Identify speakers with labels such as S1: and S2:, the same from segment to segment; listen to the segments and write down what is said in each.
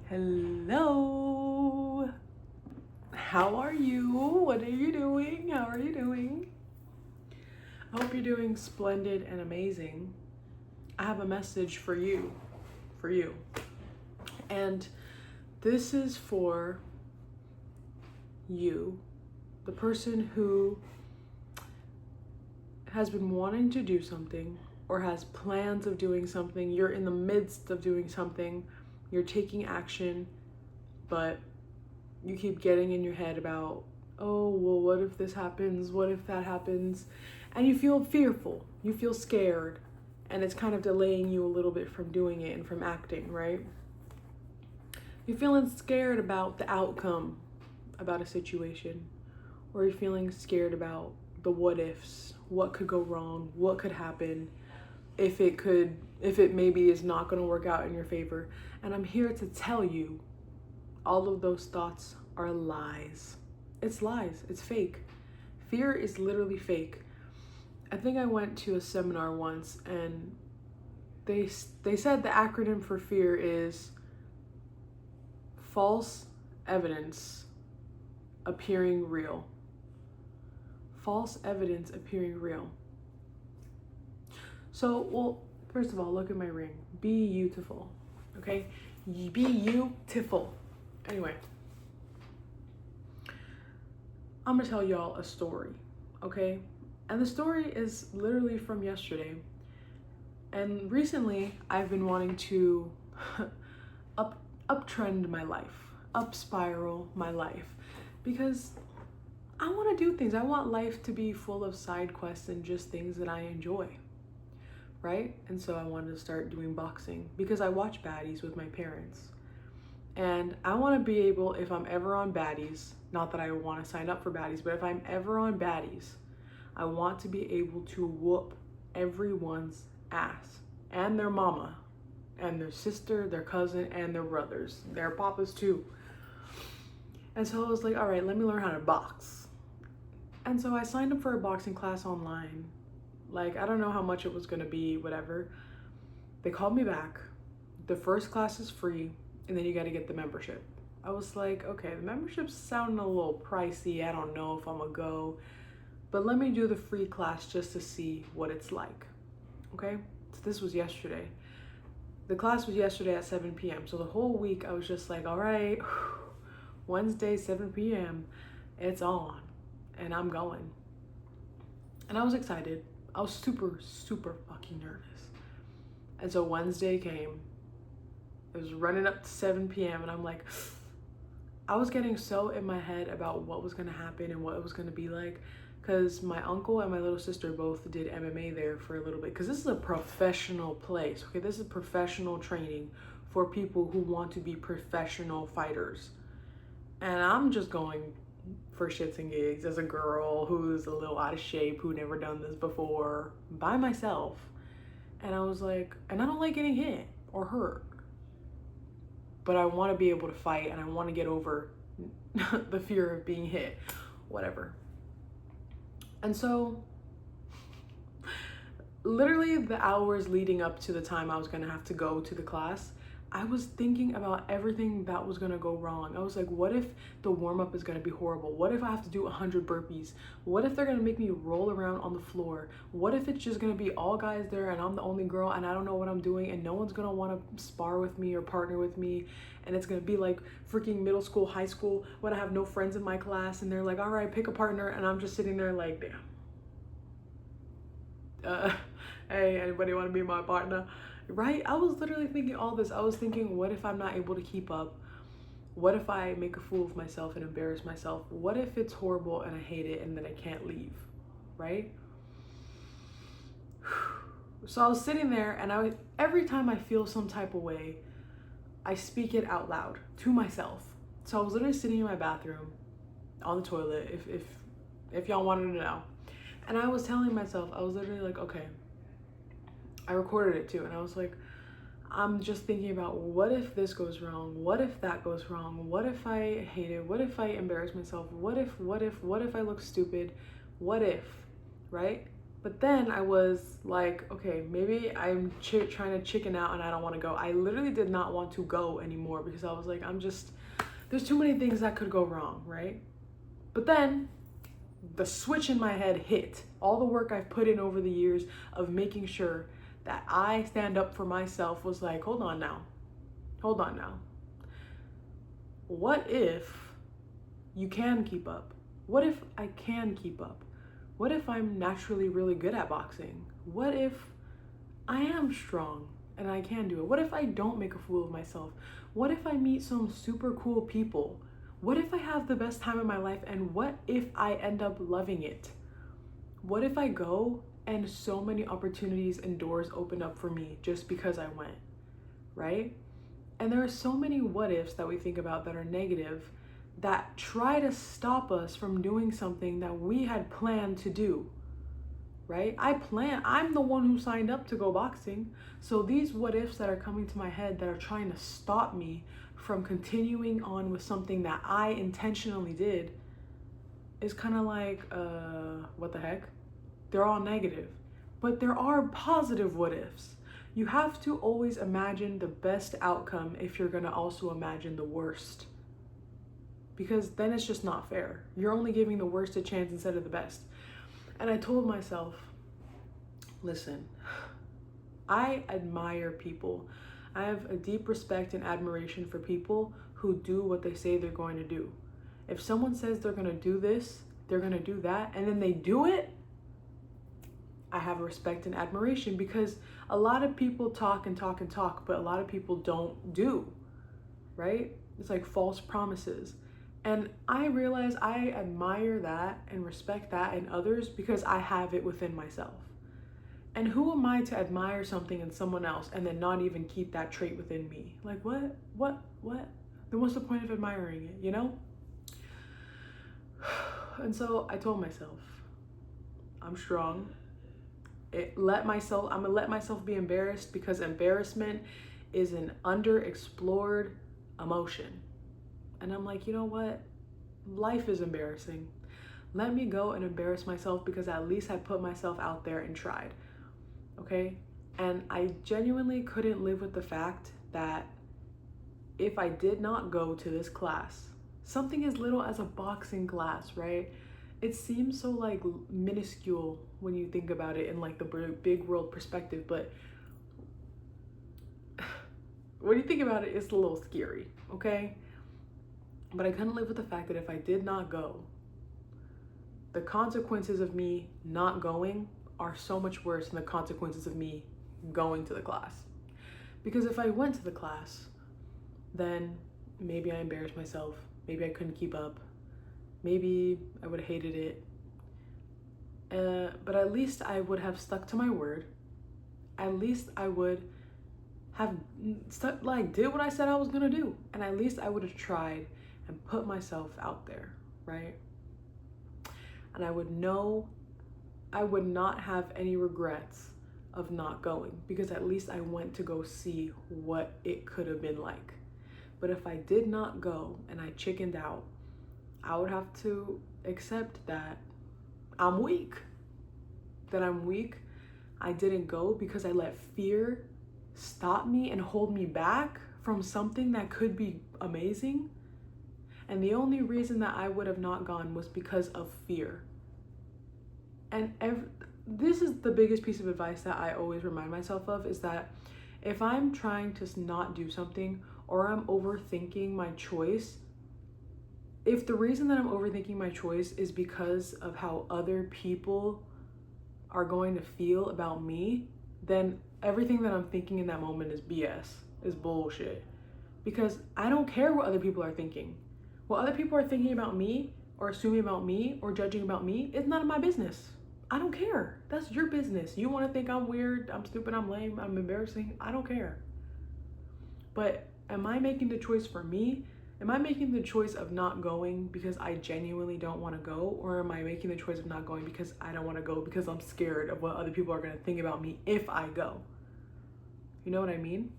S1: Hello. How are you? What are you doing? How are you doing? I hope you're doing splendid and amazing. I have a message for you. And this is for you, the person who has been wanting to do something or has plans of doing something. You're in the midst of doing something. You're taking action, but you keep getting in your head about, oh, well, what if this happens? What if that happens? And you feel fearful. You feel scared. And it's kind of delaying you a little bit from doing it and from acting, right? You're feeling scared about the outcome about a situation, or you're feeling scared about the what ifs, what could go wrong, what could happen, if it maybe is not going to work out in your favor. And I'm here to tell you, all of those thoughts are lies. It's lies. It's fake. Fear is literally fake. I think I went to a seminar once and they said the acronym for fear is false evidence appearing real. False evidence appearing real. So, well, first of all, look at my ring. Be beautiful, okay? Be beautiful. Anyway, I'm gonna tell y'all a story, okay? And the story is literally from yesterday. And recently, I've been wanting to uptrend my life, up spiral my life, because I want to do things. I want life to be full of side quests and just things that I enjoy, right? And so I wanted to start doing boxing because I watch baddies with my parents. And I want to be able, if I'm ever on baddies, not that I want to sign up for baddies, but if I'm ever on baddies, I want to be able to whoop everyone's ass and their mama and their sister, their cousin, and their brothers, their papas too. And so I was like, all right, let me learn how to box. And so I signed up for a boxing class online. Like, I don't know how much it was going to be, whatever. They called me back. The first class is free, and then you got to get the membership. I was like, okay, the membership's sounding a little pricey. I don't know if I'm going to go. But let me do the free class just to see what it's like. Okay? So this was yesterday. The class was yesterday at 7 p.m. So the whole week I was just like, all right, Wednesday, 7 p.m., it's on. And I'm going. And I was excited. I was super, super fucking nervous. And so Wednesday came. It was running up to 7 p.m. and I'm like, I was getting so in my head about what was going to happen and what it was going to be like. Because my uncle and my little sister both did MMA there for a little bit. Because this is a professional place, okay? This is professional training for people who want to be professional fighters. And I'm just going for shits and gigs as a girl who's a little out of shape, who never done this before, by myself. And I was like, and I don't like getting hit or hurt. But I want to be able to fight and I want to get over the fear of being hit, whatever. And so literally the hours leading up to the time I was going to have to go to the class, I was thinking about everything that was going to go wrong. I was like, what if the warm-up is going to be horrible? What if I have to do 100 burpees? What if they're going to make me roll around on the floor? What if it's just going to be all guys there and I'm the only girl and I don't know what I'm doing and no one's going to want to spar with me or partner with me? And it's going to be like freaking middle school, high school, when I have no friends in my class and they're like, all right, pick a partner. And I'm just sitting there like, damn. Hey, anybody want to be my partner? Right? I was literally thinking all this. I was thinking, what if I'm not able to keep up? What if I make a fool of myself and embarrass myself? What if it's horrible and I hate it and then I can't leave? Right? So I was sitting there and every time I feel some type of way, I speak it out loud to myself. So I was literally sitting in my bathroom on the toilet, if y'all wanted to know. And I was telling myself, I was literally like, okay, I recorded it too. And I was like, I'm just thinking about what if this goes wrong? What if that goes wrong? What if I hate it? What if I embarrass myself? What if I look stupid? What if, right? But then I was like, okay, maybe I'm trying to chicken out and I don't want to go. I literally did not want to go anymore because I was like, there's too many things that could go wrong, right? But then the switch in my head hit. All the work I've put in over the years of making sure that I stand up for myself was like, hold on now. Hold on now. What if you can keep up? What if I can keep up? What if I'm naturally really good at boxing? What if I am strong and I can do it? What if I don't make a fool of myself? What if I meet some super cool people? What if I have the best time of my life? And what if I end up loving it? What if I go and so many opportunities and doors open up for me just because I went, right? And there are so many what ifs that we think about that are negative that try to stop us from doing something that we had planned to do, right? I'm the one who signed up to go boxing. So these what ifs that are coming to my head that are trying to stop me from continuing on with something that I intentionally did is kind of like, what the heck? They're all negative. But there are positive what ifs. You have to always imagine the best outcome if you're gonna also imagine the worst. Because then it's just not fair. You're only giving the worst a chance instead of the best. And I told myself, listen, I admire people. I have a deep respect and admiration for people who do what they say they're going to do. If someone says they're gonna do this, they're gonna do that, and then they do it, I have respect and admiration because a lot of people talk and talk and talk, but a lot of people don't do, right? It's like false promises. And I realize I admire that and respect that in others because I have it within myself. And who am I to admire something in someone else and then not even keep that trait within me? Like, what? Then what's the point of admiring it, you know? And so I told myself, I'm strong. I'm gonna let myself be embarrassed because embarrassment is an underexplored emotion. And I'm like, you know what? Life is embarrassing. Let me go and embarrass myself because at least I put myself out there and tried. Okay? And I genuinely couldn't live with the fact that if I did not go to this class, something as little as a boxing class, right? It seems so like minuscule when you think about it in like the big world perspective, but when you think about it, it's a little scary, okay? But I couldn't live with the fact that if I did not go, the consequences of me not going are so much worse than the consequences of me going to the class. Because if I went to the class, then maybe I embarrassed myself, maybe I couldn't keep up, maybe I would have hated it. But at least I would have stuck to my word. At least I would have did what I said I was gonna do. And at least I would have tried and put myself out there, right? And I would not have any regrets of not going because at least I went to go see what it could have been like. But if I did not go and I chickened out, I would have to accept that I'm weak. I didn't go because I let fear stop me and hold me back from something that could be amazing. And the only reason that I would have not gone was because of fear. And this is the biggest piece of advice that I always remind myself of is that if I'm trying to not do something or I'm overthinking my choice, if the reason that I'm overthinking my choice is because of how other people are going to feel about me, then everything that I'm thinking in that moment is BS, is bullshit. Because I don't care what other people are thinking. What other people are thinking about me or assuming about me or judging about me is none of my business. I don't care. That's your business. You want to think I'm weird, I'm stupid, I'm lame, I'm embarrassing. I don't care. But am I making the choice for me? Am I making the choice of not going because I genuinely don't want to go? Or am I making the choice of not going because I don't want to go because I'm scared of what other people are going to think about me if I go? You know what I mean?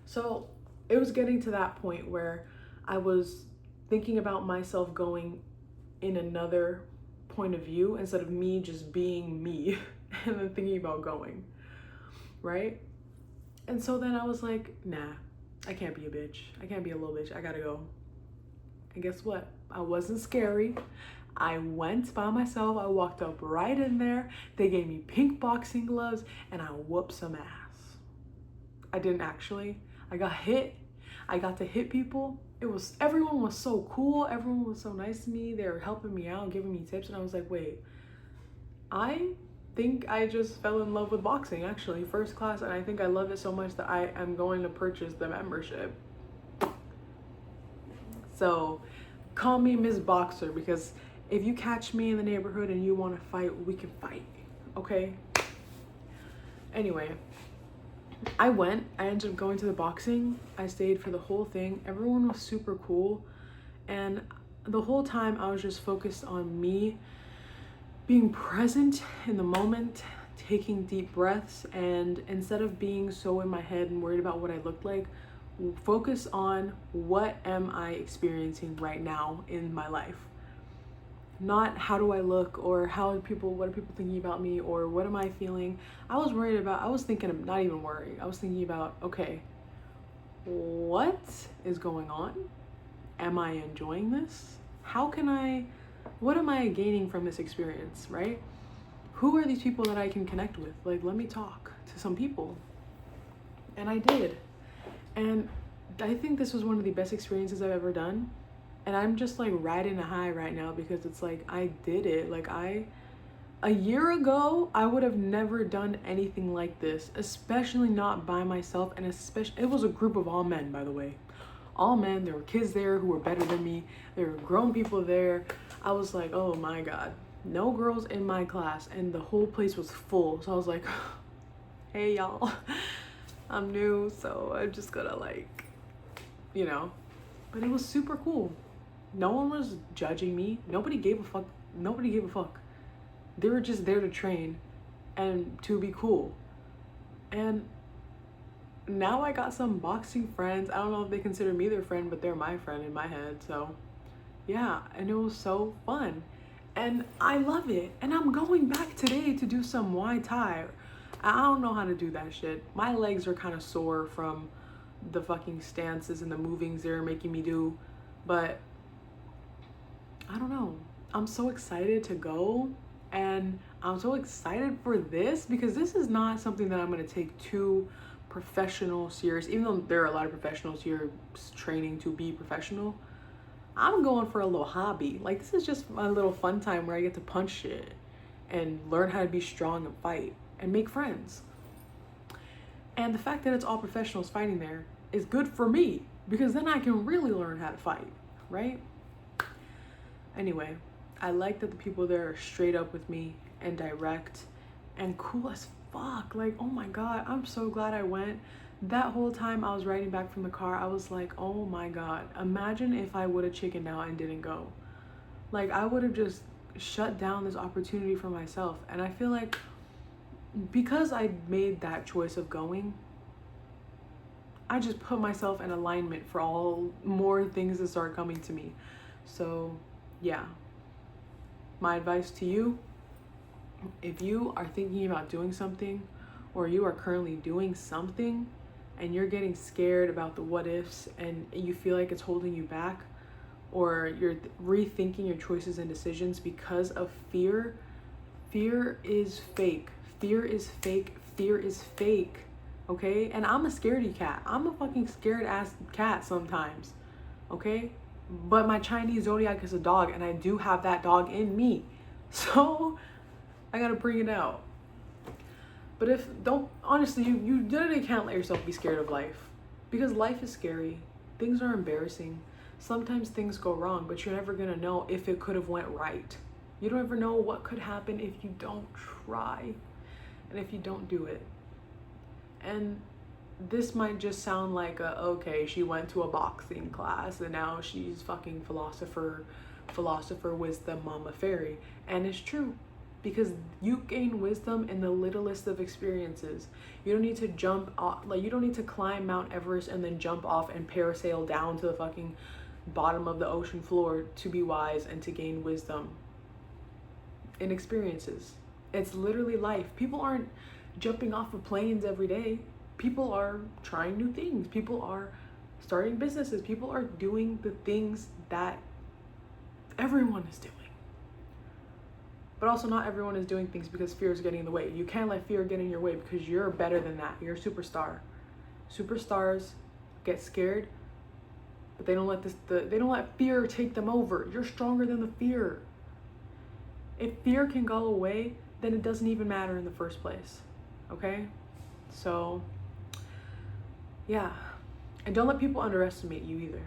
S1: So it was getting to that point where I was thinking about myself going in another point of view instead of me just being me and then thinking about going, right? And so then I was like, nah, I can't be a bitch. I can't be a little bitch. I gotta go. And guess what? I wasn't scary. I went by myself. I walked up right in there. They gave me pink boxing gloves and I whooped some ass. I didn't actually. I got hit. I got to hit people. Everyone was so cool. Everyone was so nice to me. They were helping me out, giving me tips. And I was like, wait, I think I just fell in love with boxing, actually, first class. And I think I love it so much that I am going to purchase the membership. So call me Miss Boxer, because if you catch me in the neighborhood and you want to fight, we can fight, okay? Anyway, I ended up going to the boxing. I stayed for the whole thing. Everyone was super cool. And the whole time I was just focused on me being present in the moment, taking deep breaths, and instead of being so in my head and worried about what I looked like, focus on what am I experiencing right now in my life. Not how do I look, or what are people thinking about me, or what am I feeling. I was thinking of, not even worrying, I was thinking about, okay, what is going on? Am I enjoying this? What am I gaining from this experience, right? Who are these people that I can connect with? Like, let me talk to some people. And I did. And I think this was one of the best experiences I've ever done. And I'm just like riding a high right now, because it's like, I did it. Like, a year ago, I would have never done anything like this, especially not by myself. And especially, it was a group of all men, by the way. All men. There were kids there who were better than me. There were grown people there. I was like, oh my God, no girls in my class. And the whole place was full. So I was like, hey y'all, I'm new, so I'm just gonna like, you know. But it was super cool. No one was judging me. Nobody gave a fuck. They were just there to train and to be cool. And now I got some boxing friends. I don't know if they consider me their friend, but they're my friend in my head. So yeah, and it was so fun. And I love it. And I'm going back today to do some Muay Thai. I don't know how to do that shit. My legs are kind of sore from the fucking stances and the movings they're making me do. But I don't know. I'm so excited to go. And I'm so excited for this, because this is not something that I'm going to take too professional serious, even though there are a lot of professionals here training to be professional. I'm going for a little hobby. Like, this is just my little fun time where I get to punch shit and learn how to be strong and fight and make friends. And the fact that it's all professionals fighting there is good for me, because then I can really learn how to fight, right? Anyway, I like that the people there are straight up with me and direct and cool as fuck. Like, oh my God, I'm so glad I went. That whole time I was riding back from the car, I was like, oh my God, imagine if I would have chickened out and didn't go. Like, I would have just shut down this opportunity for myself. And I feel like because I made that choice of going, I just put myself in alignment for all more things to start coming to me. So yeah, my advice to you, if you are thinking about doing something, or you are currently doing something and you're getting scared about the what ifs and you feel like it's holding you back, or you're rethinking your choices and decisions because of fear, fear is fake. Fear is fake. Fear is fake. Okay? And I'm a scaredy cat. I'm a fucking scared ass cat sometimes. Okay? But my Chinese zodiac is a dog, and I do have that dog in me. So I gotta bring it out. But honestly, you literally can't let yourself be scared of life, because life is scary. Things are embarrassing. Sometimes things go wrong, but you're never gonna know if it could have went right. You don't ever know what could happen if you don't try and if you don't do it. And this might just sound like okay, she went to a boxing class and now she's fucking philosopher wisdom mama fairy. And it's true, because you gain wisdom in the littlest of experiences. You don't need to jump off, like, you don't need to climb Mount Everest and then jump off and parasail down to the fucking bottom of the ocean floor to be wise and to gain wisdom. in experiences. It's literally life. People aren't jumping off of planes every day. People are trying new things. People are starting businesses. People are doing the things that everyone is doing. But also not everyone is doing things because fear is getting in the way. You can't let fear get in your way because you're better than that. You're a superstar. Superstars get scared, but they don't let fear take them over. You're stronger than the fear. If fear can go away, then it doesn't even matter in the first place. Okay? So, yeah. And don't let people underestimate you either.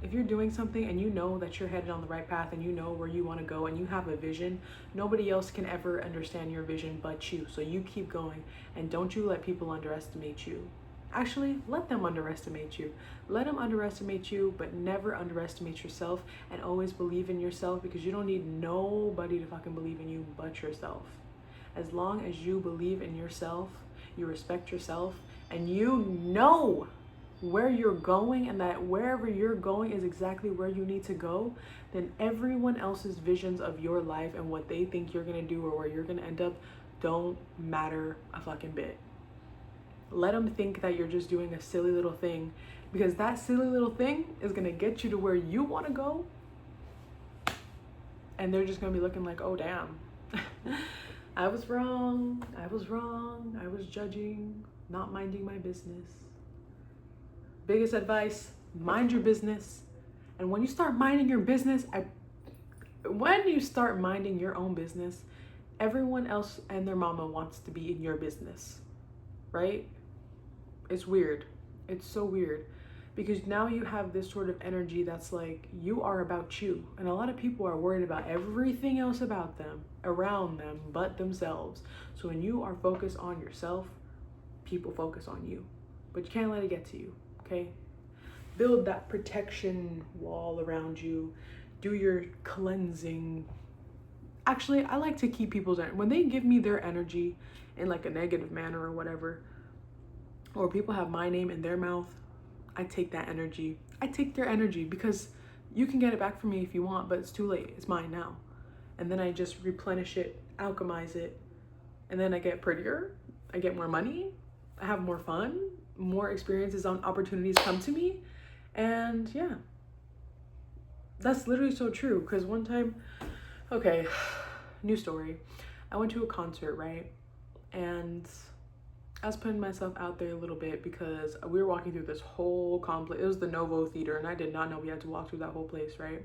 S1: If you're doing something and you know that you're headed on the right path and you know where you want to go and you have a vision, nobody else can ever understand your vision but you. So you keep going, and don't you let people underestimate you. Actually, let them underestimate you. Let them underestimate you, but never underestimate yourself, and always believe in yourself, because you don't need nobody to fucking believe in you but yourself. As long as you believe in yourself, you respect yourself, and you know where you're going, and that wherever you're going is exactly where you need to go, then everyone else's visions of your life and what they think you're gonna do or where you're gonna end up don't matter a fucking bit. Let them think that you're just doing a silly little thing, because that silly little thing is gonna get you to where you wanna go, and they're just gonna be looking like, oh damn, I was wrong, I was judging, not minding my business. Biggest advice, mind your business. And when you start minding your business, when you start minding your own business, everyone else and their mama wants to be in your business, right? It's weird. It's so weird, because now you have this sort of energy that's like, you are about you. And a lot of people are worried about everything else about them, around them, but themselves. So when you are focused on yourself, people focus on you. But you can't let it get to you. Okay, build that protection wall around you. Do your cleansing. Actually, I like to keep people's energy. When they give me their energy in like a negative manner or whatever, or people have my name in their mouth, I take that energy. I take their energy, because you can get it back from me if you want, but it's too late. It's mine now. And then I just replenish it, alchemize it, and then I get prettier. I get more money. I have more fun. More experiences on opportunities come to me. And yeah, that's literally so true. Because one time, okay, new story, I went to a concert, right? And I was putting myself out there a little bit, because we were walking through this whole complex. It was the Novo Theater, and I did not know we had to walk through that whole place, right?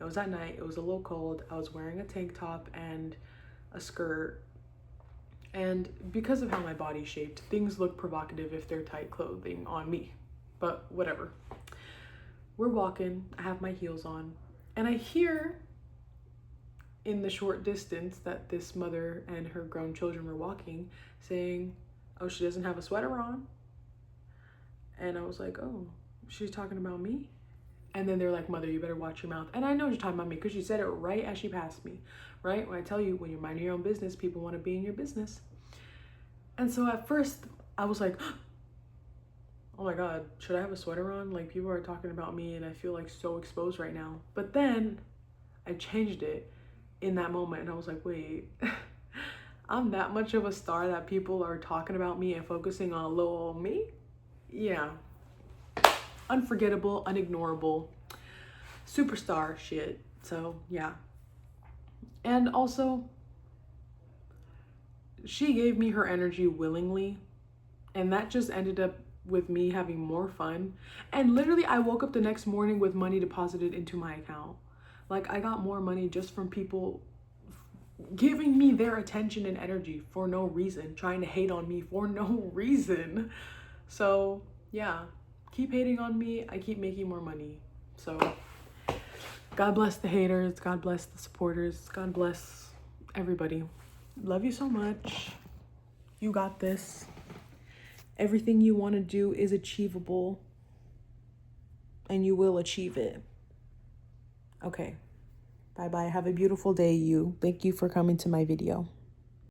S1: It was at night. It was a little cold. I was wearing a tank top and a skirt. And because of how my body's shaped, things look provocative if they're tight clothing on me. But whatever. We're walking. I have my heels on. And I hear in the short distance that this mother and her grown children were walking, saying, oh, she doesn't have a sweater on. And I was like, oh, she's talking about me? And then they're like, mother, you better watch your mouth. And I know you're talking about me, because she said it right as she passed me, right? When I tell you, when you're minding your own business, people want to be in your business. And so at first I was like, oh my God, should I have a sweater on? Like, people are talking about me and I feel like so exposed right now. But then I changed it in that moment, and I was like, wait, I'm that much of a star that people are talking about me and focusing on little old me? Yeah. Unforgettable, unignorable, superstar shit. So yeah. And also, she gave me her energy willingly, and that just ended up with me having more fun. And literally, I woke up the next morning with money deposited into my account. Like, I got more money just from people giving me their attention and energy for no reason, trying to hate on me for no reason. So yeah, keep hating on me, I keep making more money. So God bless the haters, God bless the supporters, God bless everybody. Love you so much. You got this. Everything you want to do is achievable, and you will achieve it. Okay. Bye-bye. Have a beautiful day, you. Thank you for coming to my video.